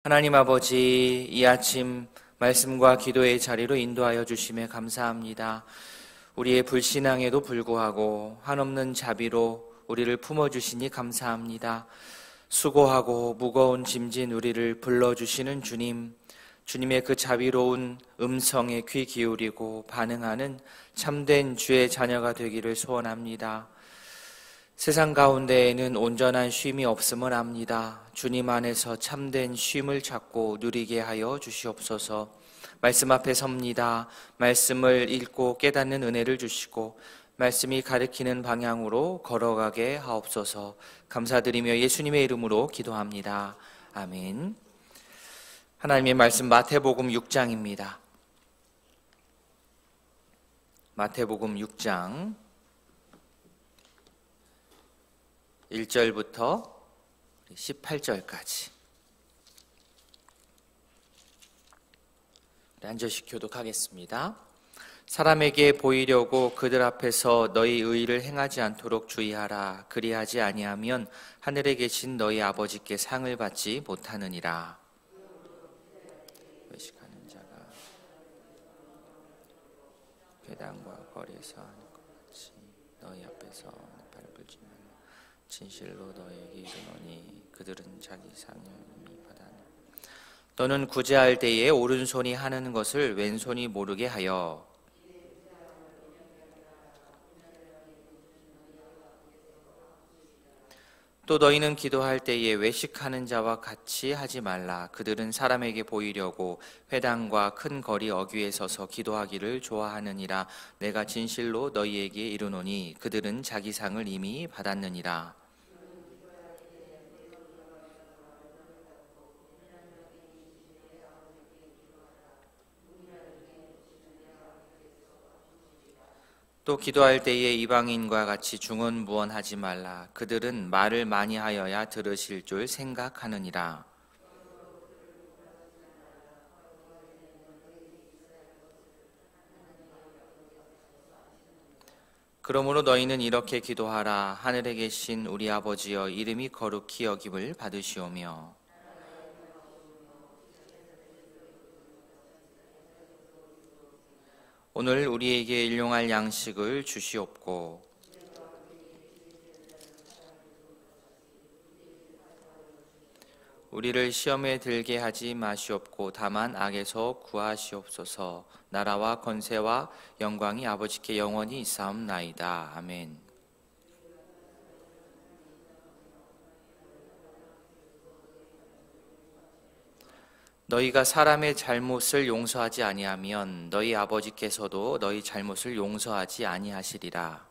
하나님 아버지, 이 아침 말씀과 기도의 자리로 인도하여 주심에 감사합니다. 우리의 불신앙에도 불구하고 한없는 자비로 우리를 품어주시니 감사합니다. 수고하고 무거운 짐진 우리를 불러주시는 주님, 주님의 그 자비로운 음성에 귀 기울이고 반응하는 참된 주의 자녀가 되기를 소원합니다. 세상 가운데에는 온전한 쉼이 없음을 압니다. 주님 안에서 참된 쉼을 찾고 누리게 하여 주시옵소서. 말씀 앞에 섭니다. 말씀을 읽고 깨닫는 은혜를 주시고 말씀이 가리키는 방향으로 걸어가게 하옵소서. 감사드리며 예수님의 이름으로 기도합니다. 아멘. 하나님의 말씀 마태복음 6장입니다. 마태복음 6장 1절부터 18절까지 한 절씩 교독하겠습니다. 사람에게 보이려고 그들 앞에서 너희 의를 행하지 않도록 주의하라. 그리하지 아니하면 하늘에 계신 너희 아버지께 상을 받지 못하느니라. 외식하는 자가 회당과 거리에서 하는 것 같이 너희 앞에서 발을 불지 말라. 진실로 너에게 이르노니 그들은 자기 상을 이미 받았느니라. 너는 구제할 때에 오른손이 하는 것을 왼손이 모르게 하여 또 너희는 기도할 때에 외식하는 자와 같이 하지 말라. 그들은 사람에게 보이려고 회당과 큰 거리 어귀에 서서 기도하기를 좋아하느니라. 내가 진실로 너희에게 이르노니 그들은 자기 상을 이미 받았느니라. 또 기도할 때에 이방인과 같이 중언부언하지 말라. 그들은 말을 많이 하여야 들으실 줄 생각하느니라. 그러므로 너희는 이렇게 기도하라. 하늘에 계신 우리 아버지여, 이름이 거룩히 여김을 받으시오며 오늘 우리에게 일용할 양식을 주시옵고 우리를 시험에 들게 하지 마시옵고 다만 악에서 구하시옵소서. 나라와 권세와 영광이 아버지께 영원히 있사옵나이다. 아멘. 너희가 사람의 잘못을 용서하지 아니하면 너희 아버지께서도 너희 잘못을 용서하지 아니하시리라.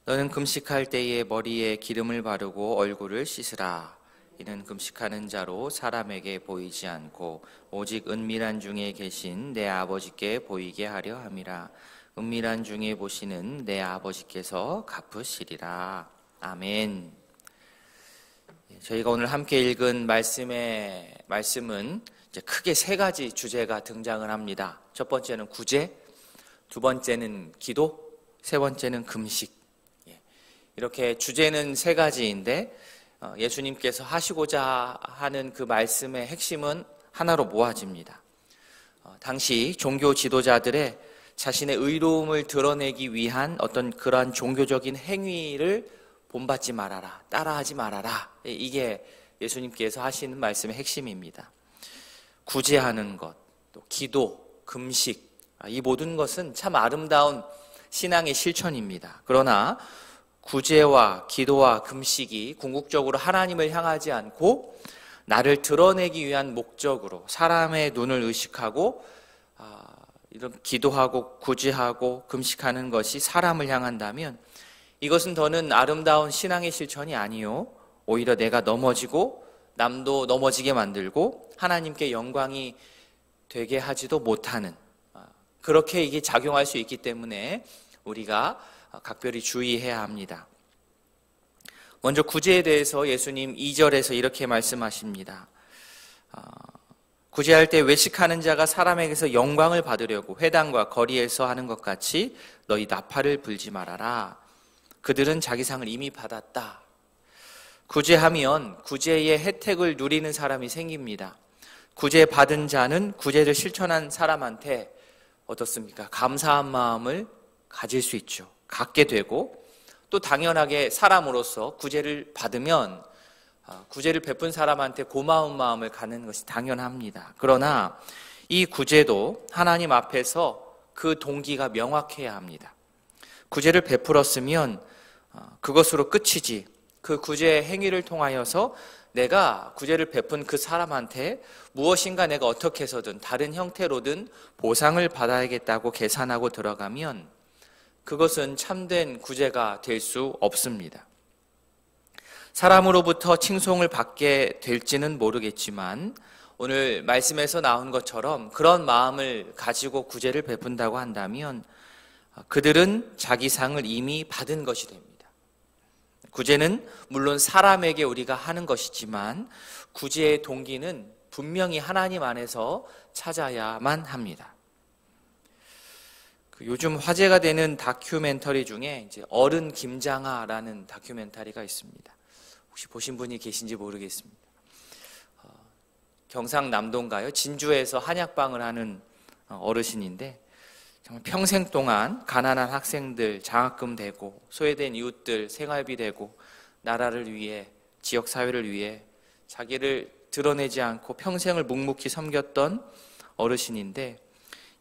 너는 금식할 때에 머리에 기름을 바르고 얼굴을 씻으라. 이는 금식하는 자로 사람에게 보이지 않고 오직 은밀한 중에 계신 내 아버지께 보이게 하려 함이라. 은밀한 중에 보시는 내 아버지께서 갚으시리라. 아멘. 저희가 오늘 함께 읽은 말씀은 이제 크게 세 가지 주제가 등장을 합니다. 첫 번째는 구제, 두 번째는 기도, 세 번째는 금식. 이렇게 주제는 세 가지인데 예수님께서 하시고자 하는 그 말씀의 핵심은 하나로 모아집니다. 당시 종교 지도자들의 자신의 의로움을 드러내기 위한 어떤 그러한 종교적인 행위를 본받지 말아라, 따라하지 말아라. 이게 예수님께서 하시는 말씀의 핵심입니다. 구제하는 것, 또 기도, 금식, 이 모든 것은 참 아름다운 신앙의 실천입니다. 그러나 구제와 기도와 금식이 궁극적으로 하나님을 향하지 않고 나를 드러내기 위한 목적으로 사람의 눈을 의식하고 이런 기도하고 구제하고 금식하는 것이 사람을 향한다면 이것은 더는 아름다운 신앙의 실천이 아니요, 오히려 내가 넘어지고 남도 넘어지게 만들고 하나님께 영광이 되게 하지도 못하는, 그렇게 이게 작용할 수 있기 때문에 우리가 각별히 주의해야 합니다. 먼저 구제에 대해서 예수님 2절에서 이렇게 말씀하십니다. 구제할 때 외식하는 자가 사람에게서 영광을 받으려고 회당과 거리에서 하는 것 같이 너희 나팔을 불지 말아라. 그들은 자기 상을 이미 받았다. 구제하면 구제의 혜택을 누리는 사람이 생깁니다. 구제 받은 자는 구제를 실천한 사람한테 어떻습니까? 감사한 마음을 가질 수 있죠. 갖게 되고, 또 당연하게 사람으로서 구제를 받으면 구제를 베푼 사람한테 고마운 마음을 갖는 것이 당연합니다. 그러나 이 구제도 하나님 앞에서 그 동기가 명확해야 합니다. 구제를 베풀었으면 그것으로 끝이지, 그 구제 행위를 통하여서 내가 구제를 베푼 그 사람한테 무엇인가 내가 어떻게 해서든 다른 형태로든 보상을 받아야겠다고 계산하고 들어가면 그것은 참된 구제가 될 수 없습니다. 사람으로부터 칭송을 받게 될지는 모르겠지만 오늘 말씀에서 나온 것처럼 그런 마음을 가지고 구제를 베푼다고 한다면 그들은 자기 상을 이미 받은 것이 됩니다. 구제는 물론 사람에게 우리가 하는 것이지만 구제의 동기는 분명히 하나님 안에서 찾아야만 합니다. 요즘 화제가 되는 다큐멘터리 중에 이제 어른 김장하라는 다큐멘터리가 있습니다. 혹시 보신 분이 계신지 모르겠습니다. 경상남도인가요? 진주에서 한약방을 하는 어르신인데 정말 평생 동안 가난한 학생들 장학금 되고 소외된 이웃들 생활비 되고 나라를 위해 지역사회를 위해 자기를 드러내지 않고 평생을 묵묵히 섬겼던 어르신인데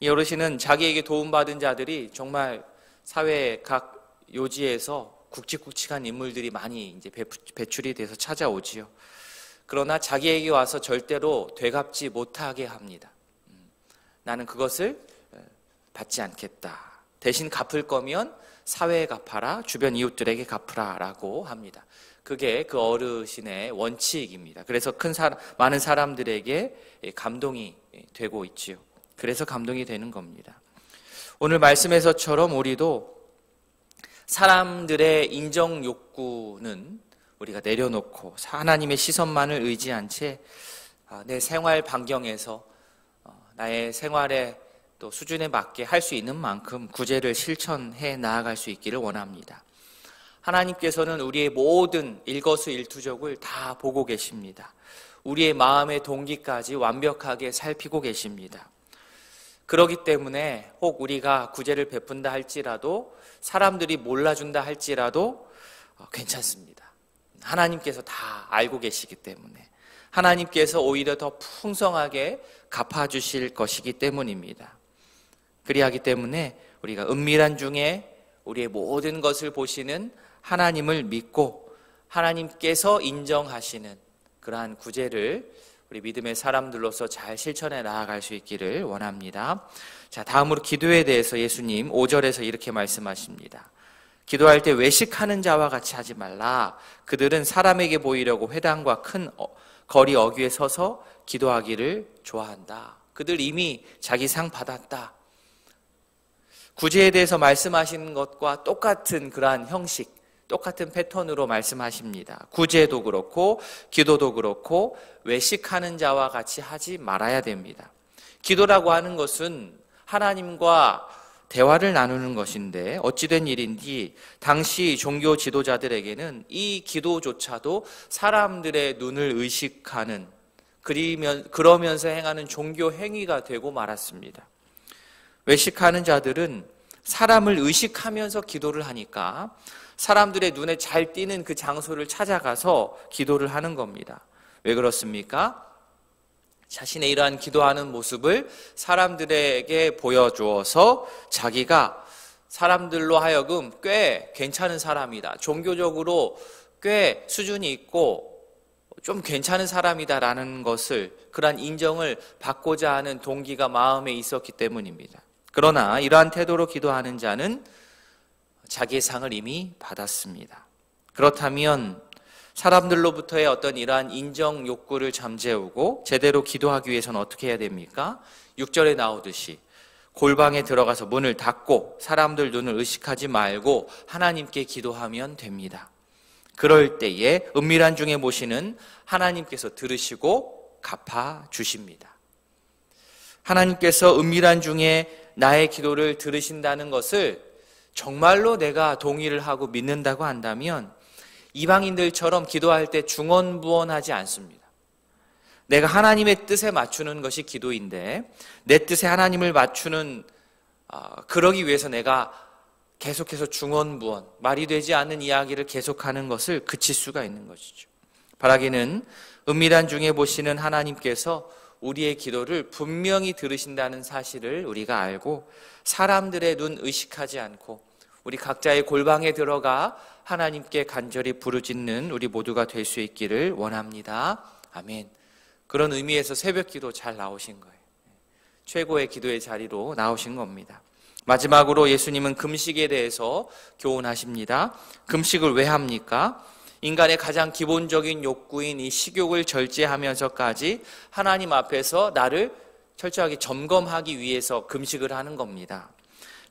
이 어르신은 자기에게 도움받은 자들이 정말 사회 각 요지에서 굵직굵직한 인물들이 많이 이제 배출이 돼서 찾아오지요. 그러나 자기에게 와서 절대로 되갚지 못하게 합니다. 나는 그것을 받지 않겠다. 대신 갚을 거면 사회에 갚아라, 주변 이웃들에게 갚으라 라고 합니다. 그게 그 어르신의 원칙입니다. 그래서 많은 사람들에게 감동이 되고 있지요. 그래서 감동이 되는 겁니다. 오늘 말씀에서처럼 우리도 사람들의 인정 욕구는 우리가 내려놓고 하나님의 시선만을 의지한 채 내 생활 반경에서 나의 생활의 또 수준에 맞게 할 수 있는 만큼 구제를 실천해 나아갈 수 있기를 원합니다. 하나님께서는 우리의 모든 일거수일투족을 다 보고 계십니다. 우리의 마음의 동기까지 완벽하게 살피고 계십니다. 그렇기 때문에 혹 우리가 구제를 베푼다 할지라도 사람들이 몰라준다 할지라도 괜찮습니다. 하나님께서 다 알고 계시기 때문에 하나님께서 오히려 더 풍성하게 갚아주실 것이기 때문입니다. 그리하기 때문에 우리가 은밀한 중에 우리의 모든 것을 보시는 하나님을 믿고 하나님께서 인정하시는 그러한 구제를 우리 믿음의 사람들로서 잘 실천해 나아갈 수 있기를 원합니다. 자, 다음으로 기도에 대해서 예수님 5절에서 이렇게 말씀하십니다. 기도할 때 외식하는 자와 같이 하지 말라. 그들은 사람에게 보이려고 회당과 큰 거리 어귀에 서서 기도하기를 좋아한다. 그들 이미 자기 상 받았다. 구제에 대해서 말씀하신 것과 똑같은 그러한 형식, 똑같은 패턴으로 말씀하십니다. 구제도 그렇고 기도도 그렇고 외식하는 자와 같이 하지 말아야 됩니다. 기도라고 하는 것은 하나님과 대화를 나누는 것인데 어찌된 일인지 당시 종교 지도자들에게는 이 기도조차도 사람들의 눈을 의식하는 그러면서 행하는 종교 행위가 되고 말았습니다. 외식하는 자들은 사람을 의식하면서 기도를 하니까 사람들의 눈에 잘 띄는 그 장소를 찾아가서 기도를 하는 겁니다. 왜 그렇습니까? 자신의 이러한 기도하는 모습을 사람들에게 보여주어서 자기가 사람들로 하여금 꽤 괜찮은 사람이다. 종교적으로 꽤 수준이 있고 좀 괜찮은 사람이다라는 것을, 그러한 인정을 받고자 하는 동기가 마음에 있었기 때문입니다. 그러나 이러한 태도로 기도하는 자는 자기의 상을 이미 받았습니다. 그렇다면 사람들로부터의 어떤 이러한 인정 욕구를 잠재우고 제대로 기도하기 위해서는 어떻게 해야 됩니까? 6절에 나오듯이 골방에 들어가서 문을 닫고 사람들 눈을 의식하지 말고 하나님께 기도하면 됩니다. 그럴 때에 은밀한 중에 모시는 하나님께서 들으시고 갚아주십니다. 하나님께서 은밀한 중에 나의 기도를 들으신다는 것을 정말로 내가 동의를 하고 믿는다고 한다면 이방인들처럼 기도할 때 중언부언하지 않습니다. 내가 하나님의 뜻에 맞추는 것이 기도인데 내 뜻에 하나님을 맞추는 그러기 위해서 내가 계속해서 중언부언, 말이 되지 않는 이야기를 계속하는 것을 그칠 수가 있는 것이죠. 바라기는 은밀한 중에 보시는 하나님께서 우리의 기도를 분명히 들으신다는 사실을 우리가 알고 사람들의 눈 의식하지 않고 우리 각자의 골방에 들어가 하나님께 간절히 부르짖는 우리 모두가 될 수 있기를 원합니다. 아멘. 그런 의미에서 새벽 기도 잘 나오신 거예요. 최고의 기도의 자리로 나오신 겁니다. 마지막으로 예수님은 금식에 대해서 교훈하십니다. 금식을 왜 합니까? 인간의 가장 기본적인 욕구인 이 식욕을 절제하면서까지 하나님 앞에서 나를 철저하게 점검하기 위해서 금식을 하는 겁니다.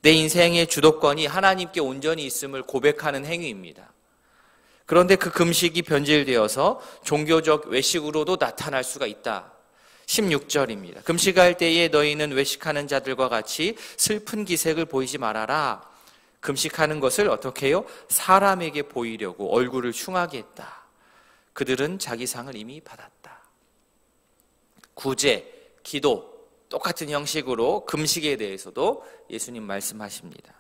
내 인생의 주도권이 하나님께 온전히 있음을 고백하는 행위입니다. 그런데 그 금식이 변질되어서 종교적 외식으로도 나타날 수가 있다. 16절입니다. 금식할 때에 너희는 외식하는 자들과 같이 슬픈 기색을 보이지 말아라. 금식하는 것을 어떻게 해요? 사람에게 보이려고 얼굴을 흉하게 했다. 그들은 자기 상을 이미 받았다. 구제, 기도, 똑같은 형식으로 금식에 대해서도 예수님 말씀하십니다.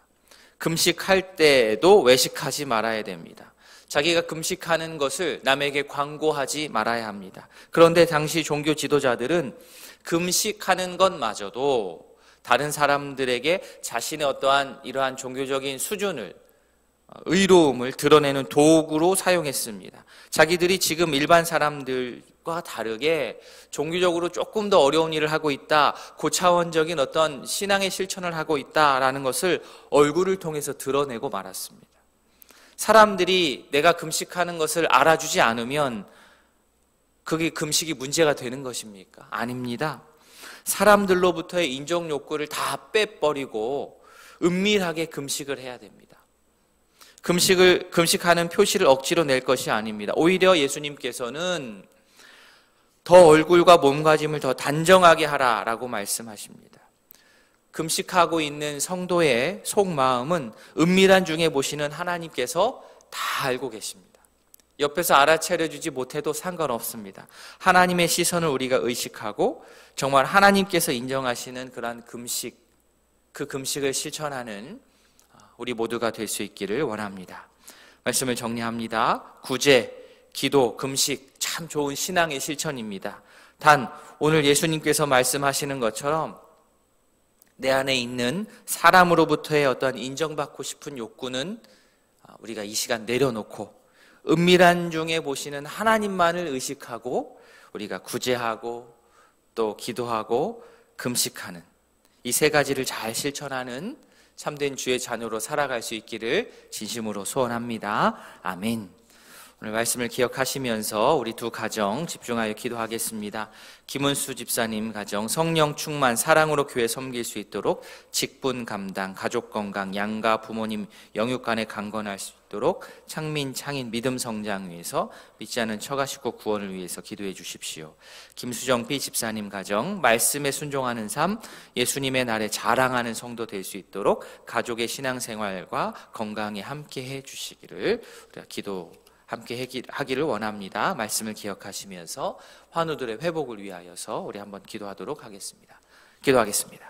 금식할 때에도 외식하지 말아야 됩니다. 자기가 금식하는 것을 남에게 광고하지 말아야 합니다. 그런데 당시 종교 지도자들은 금식하는 것마저도 다른 사람들에게 자신의 어떠한 이러한 종교적인 수준을, 의로움을 드러내는 도구로 사용했습니다. 자기들이 지금 일반 사람들과 다르게 종교적으로 조금 더 어려운 일을 하고 있다, 고차원적인 어떤 신앙의 실천을 하고 있다라는 것을 얼굴을 통해서 드러내고 말았습니다. 사람들이 내가 금식하는 것을 알아주지 않으면 그게 금식이 문제가 되는 것입니까? 아닙니다. 사람들로부터의 인정 욕구를 다 빼버리고 은밀하게 금식을 해야 됩니다. 금식하는 표시를 억지로 낼 것이 아닙니다. 오히려 예수님께서는 더 얼굴과 몸가짐을 더 단정하게 하라라고 말씀하십니다. 금식하고 있는 성도의 속마음은 은밀한 중에 보시는 하나님께서 다 알고 계십니다. 옆에서 알아차려주지 못해도 상관없습니다. 하나님의 시선을 우리가 의식하고 정말 하나님께서 인정하시는 그러한 금식, 그 금식을 실천하는 우리 모두가 될 수 있기를 원합니다. 말씀을 정리합니다. 구제, 기도, 금식 참 좋은 신앙의 실천입니다. 단 오늘 예수님께서 말씀하시는 것처럼 내 안에 있는 사람으로부터의 어떤 인정받고 싶은 욕구는 우리가 이 시간 내려놓고 은밀한 중에 보시는 하나님만을 의식하고 우리가 구제하고 또 기도하고 금식하는 이 세 가지를 잘 실천하는 참된 주의 자녀로 살아갈 수 있기를 진심으로 소원합니다. 아멘. 오늘 말씀을 기억하시면서 우리 두 가정 집중하여 기도하겠습니다. 김은수 집사님 가정 성령 충만 사랑으로 교회 섬길 수 있도록 직분 감당, 가족 건강, 양가 부모님 영육 간에 강건할 수 있도록 창민, 창인 믿음 성장 위해서 믿지 않은 처가 식구 구원을 위해서 기도해 주십시오. 김수정 B 집사님 가정 말씀에 순종하는 삶, 예수님의 날에 자랑하는 성도 될 수 있도록 가족의 신앙생활과 건강에 함께해 주시기를 우리가 함께 하기를 원합니다. 말씀을 기억하시면서 환우들의 회복을 위하여서 우리 한번 기도하도록 하겠습니다. 기도하겠습니다.